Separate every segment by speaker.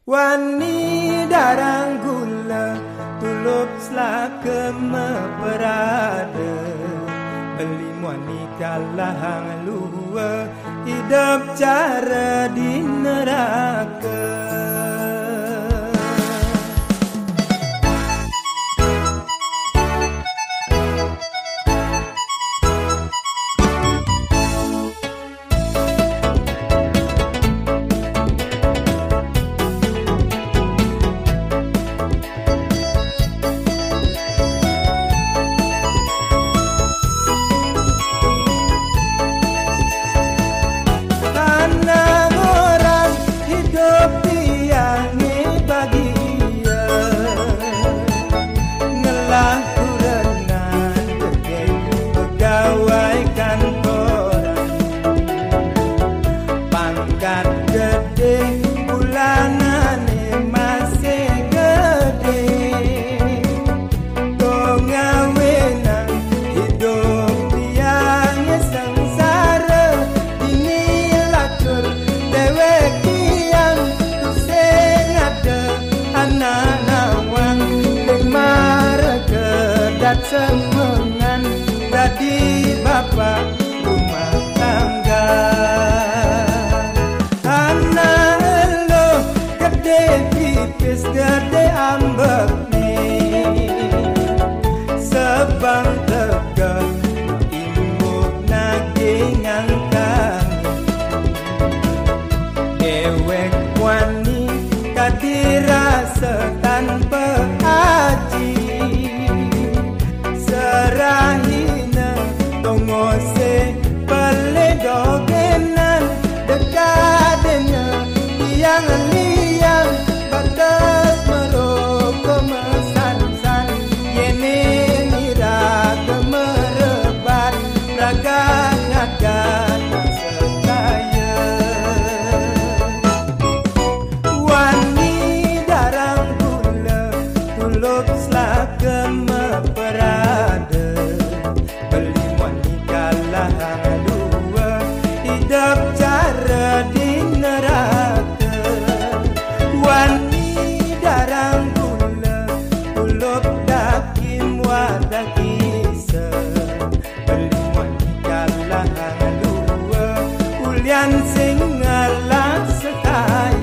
Speaker 1: Wani darang gula tulup selaka meperada beli wani kalahang luar hidup cara di neraka. Semengan dadi bapak rumah tangga. Anak lo gede pipis gede ambek nih sebang tega imbuk nagingan kami dewek wani kadirasa tanpa aji rahina tongose peledogenan dekadenya yang liang batas meroko mesan-san yene nira kemerebat raganya kata sekaya wani darang gula tulup selaka meperada beli wani kalahang dua hidup cara di neraka. Wani darang gula tulup dakim wadah kisah beli wani kalahang dua ulian sing ngalah sekaya.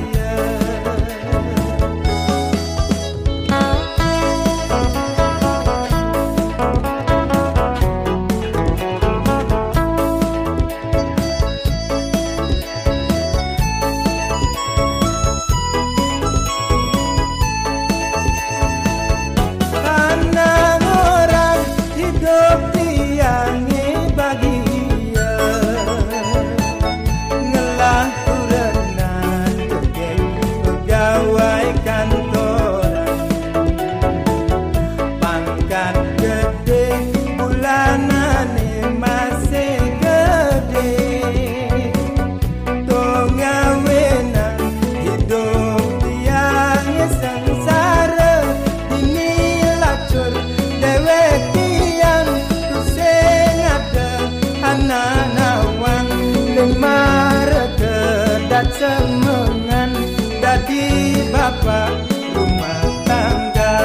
Speaker 1: Semengan dadi bapak rumah tangga.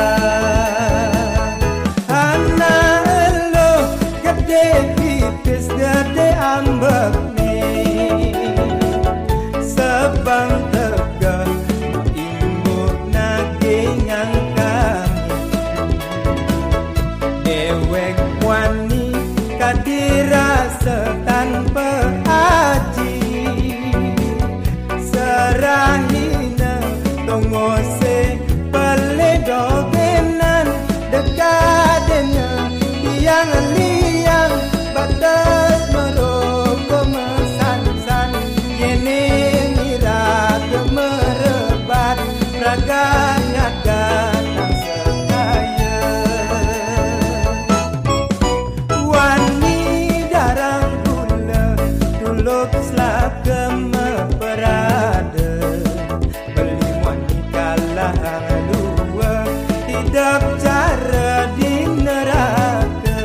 Speaker 1: Anak lo gede pipis gede ambek nih sebang tega imbuk nagingan kami dewek wani kadirasa tanpa aji rahina tongose peledogenan dekadenya yang liang batas meroko mesan-san yene nira kemerebat raganya datang sekaya wani darang gula tulup selaka meperada beli wani kalahang dua hidup cara di neraka.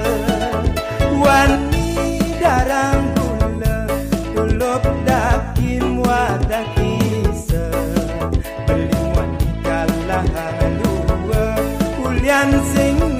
Speaker 1: Lian sing